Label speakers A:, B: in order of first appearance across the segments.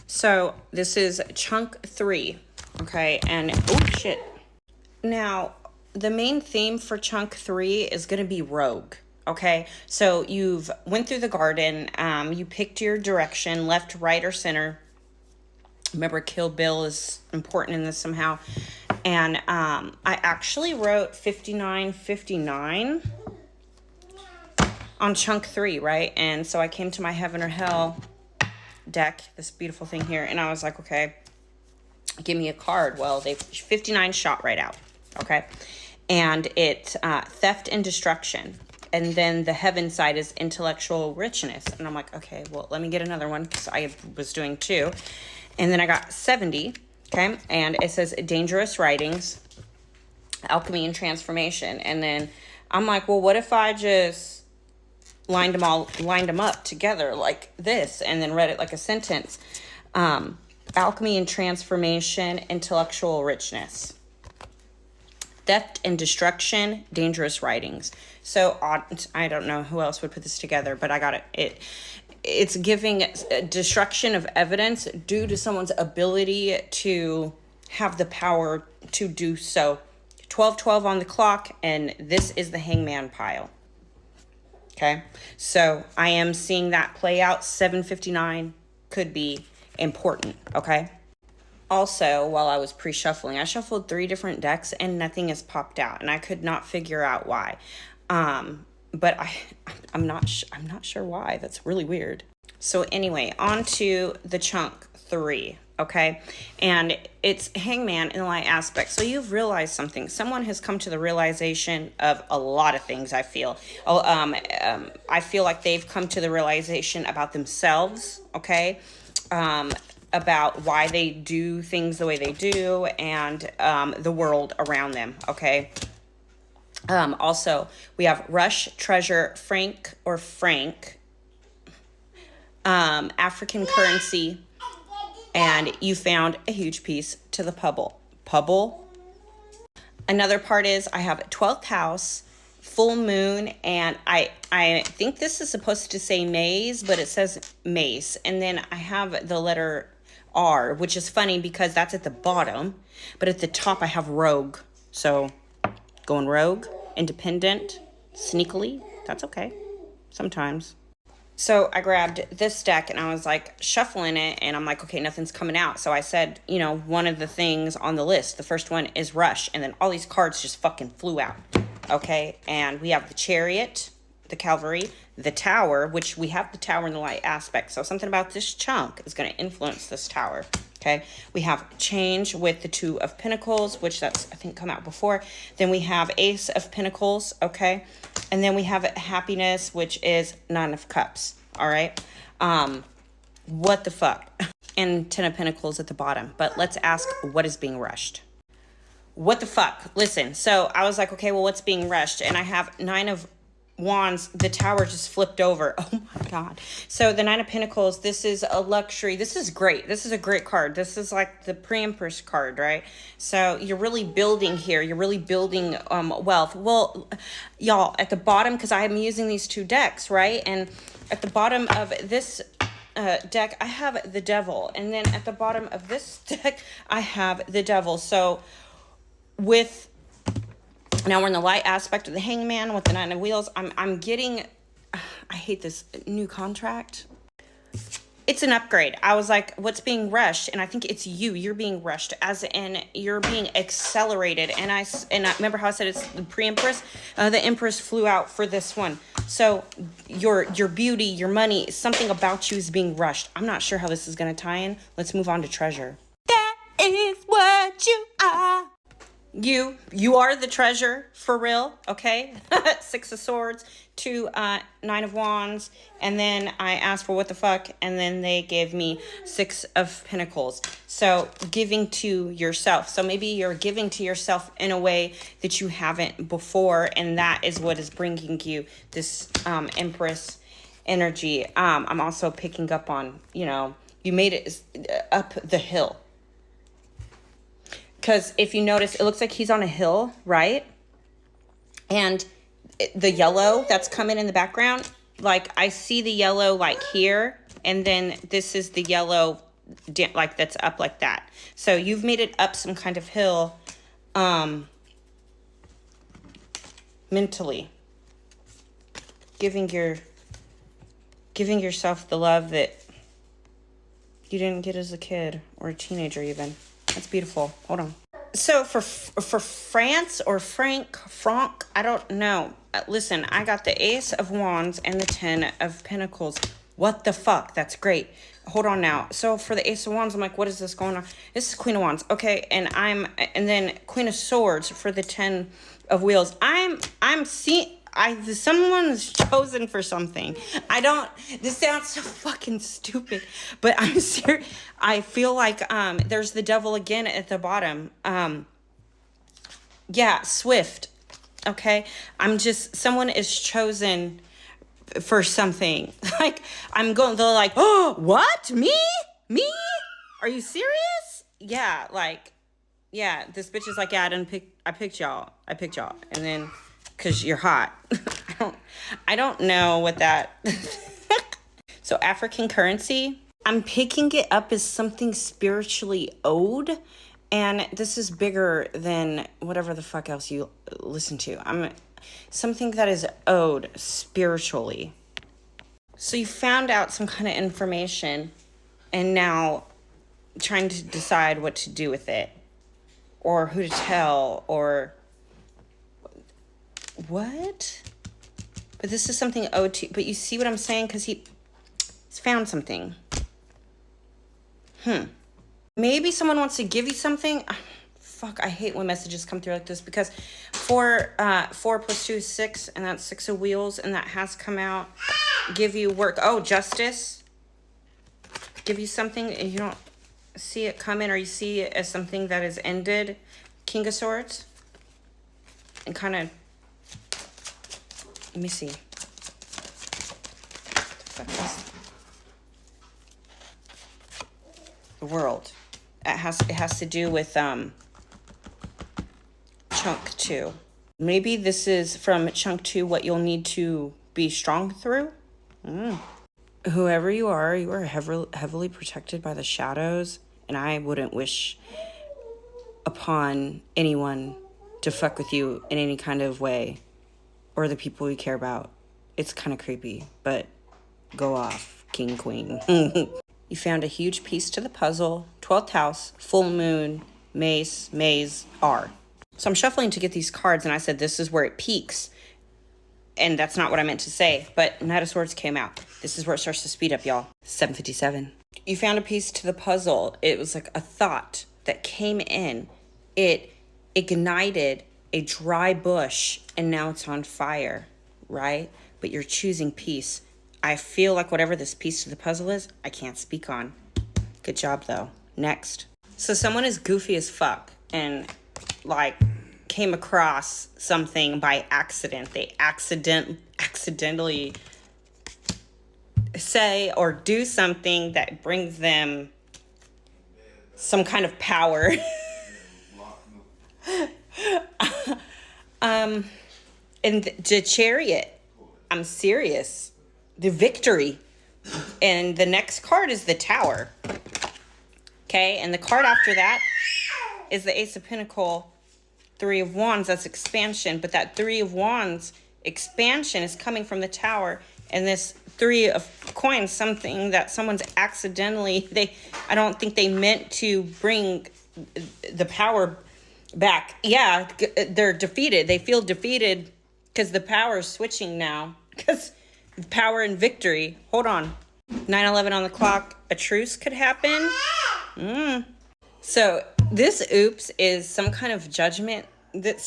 A: So this is chunk 3, okay? And oh shit. Now, the main theme for chunk 3 is going to be rogue. Okay, so you've went through the garden, you picked your direction, left, right, or center. Remember, Kill Bill is important in this somehow. And I actually wrote 5959 on chunk 3, right? And so I came to my Heaven or Hell deck, this beautiful thing here, and I was like, okay, give me a card. Well, 59 shot right out, okay? And it's theft and destruction. And then the heaven side is intellectual richness. And I'm like, okay, well, let me get another one because I was doing 2. And then I got 70, okay? And it says dangerous writings, alchemy and transformation. And then I'm like, well, what if I just lined them up together like this and then read it like a sentence? Alchemy and transformation, intellectual richness. Theft and destruction, dangerous writings. So I don't know who else would put this together, but I got it. It's giving destruction of evidence due to someone's ability to have the power to do so. 12:12 on the clock, and this is the hangman pile. Okay, so I am seeing that play out. 7:59 could be important, okay? Also, while I was pre-shuffling, I shuffled 3 different decks and nothing has popped out, and I could not figure out why. But I'm not sure why. That's really weird. So anyway, on to the chunk 3, okay? And it's hangman in the light aspect. So you've realized something. Someone has come to the realization of a lot of things, I feel. I feel like they've come to the realization about themselves, okay? About why they do things the way they do, and the world around them, okay? Also, we have Rush, Treasure, Frank, African currency, and you found a huge piece to the Pubble. Another part is I have 12th house, full moon, and I think this is supposed to say maze, but it says mace. And then I have the letter R, which is funny because that's at the bottom, but at the top I have rogue. So going rogue, independent, sneakily, that's okay sometimes. So I grabbed this deck and I was like shuffling it, and I'm like, okay, nothing's coming out. So I said, one of the things on the list, the first one is Rush, and then all these cards just fucking flew out. Okay, and we have the Chariot, the Cavalry, the Tower, which we have the Tower in the light aspect. So something about this chunk is going to influence this Tower. Okay, we have Change with the 2 of Pentacles, which that's, I think, come out before. Then we have Ace of Pentacles, okay? And then we have Happiness, which is 9 of Cups, all right? What the fuck? And 10 of Pentacles at the bottom. But let's ask, what is being rushed? What the fuck? Listen, so I was like, okay, well, what's being rushed? And I have 9 of Wands, the Tower just flipped over. Oh my God. So the 9 of Pentacles, this is a luxury. This is great. This is a great card. This is like the pre-Empress card, right? So you're really building here. You're really building wealth. Well, y'all, at the bottom, because I am using these 2 decks, right? And at the bottom of this deck, I have the Devil. And then at the bottom of this deck, I have the Devil. So now we're in the light aspect of the hangman with the 9 of wheels. I'm getting, I hate this new contract. It's an upgrade. I was like, what's being rushed? And I think it's you. You're being rushed, as in you're being accelerated. And I remember how I said it's the pre-Empress. The Empress flew out for this one. So your beauty, your money, something about you is being rushed. I'm not sure how this is going to tie in. Let's move on to treasure. That is what you are. You are the treasure, for real, okay? 6 of Swords, 2 9 of Wands, and then I asked for what the fuck, and then they gave me 6 of Pentacles. So giving to yourself. So maybe you're giving to yourself in a way that you haven't before, and that is what is bringing you this Empress energy. I'm also picking up on, you made it up the hill. Because if you notice, it looks like he's on a hill, right? And the yellow that's coming in the background, like I see the yellow like here, and then this is the yellow like that's up like that. So you've made it up some kind of hill, mentally, giving yourself the love that you didn't get as a kid or a teenager even. That's beautiful. Hold on. So for France or Frank, I don't know. Listen, I got the Ace of Wands and the 10 of Pentacles. What the fuck? That's great. Hold on now. So for the Ace of Wands, I'm like, what is this going on? This is Queen of Wands. Okay, and then Queen of Swords for the 10 of Wheels. I'm seeing, someone's chosen for something. This sounds so fucking stupid, but I'm serious. I feel like there's the devil again at the bottom. Yeah, Swift. Okay, someone is chosen for something. Like, they're like, oh, what? Me? Are you serious? Yeah, like, yeah, this bitch is like, yeah, I picked y'all. And then, cause you're hot. I don't know what that. So African currency, I'm picking it up as something spiritually owed. And this is bigger than whatever the fuck else you listen to. Something that is owed spiritually. So you found out some kind of information and now trying to decide what to do with it or who to tell or what? But this is something owed to, but you see what I'm saying? Because he's found something. Maybe someone wants to give you something. Fuck, I hate when messages come through like this because 4 plus 2 is 6, and that's 6 of Wheels, and that has come out. Give you work. Oh, Justice. Give you something and you don't see it coming, or you see it as something that is ended. King of Swords. And kind of, let me see. The World. It has to do with Chunk 2. Maybe this is from Chunk 2 what you'll need to be strong through. Whoever you are heavily protected by the shadows, and I wouldn't wish upon anyone to fuck with you in any kind of way, or the people you care about. It's kind of creepy, but go off, King, Queen. You found a huge piece to the puzzle. 12th house, full moon, maze, R. So I'm shuffling to get these cards, and I said this is where it peaks. And that's not what I meant to say, but Knight of Swords came out. This is where it starts to speed up, y'all. 7:57. You found a piece to the puzzle. It was like a thought that came in. It ignited a dry bush, and now it's on fire, right? But you're choosing peace. I feel like whatever this piece to the puzzle is, I can't speak on. Good job, though. Next. So someone is goofy as fuck and, like, came across something by accident. They accidentally say or do something that brings them some kind of power. And the Chariot. I'm serious. The Victory. And the next card is the Tower. Okay, and the card after that is the Ace of Pentacles, 3 of Wands. That's expansion, but that 3 of Wands expansion is coming from the Tower, and this 3 of Coins, something that someone's accidentally, I don't think they meant to bring the power back. Yeah, they're defeated. They feel defeated because the power is switching now. Because power and victory. Hold on. 9:11 on the clock. A truce could happen. So this oops is some kind of judgment that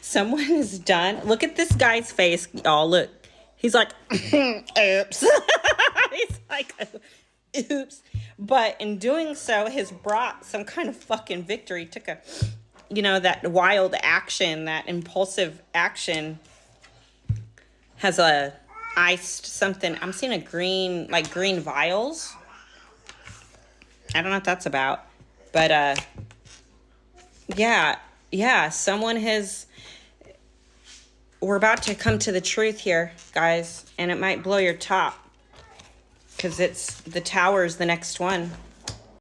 A: someone has done. Look at this guy's face, y'all. Look. He's like, oops. He's like, oops. But in doing so, has brought some kind of fucking victory. Took that wild action, that impulsive action has iced something. I'm seeing a green vials. I don't know what that's about. But, yeah, someone has... We're about to come to the truth here, guys, and it might blow your top. because it's the tower's the next one.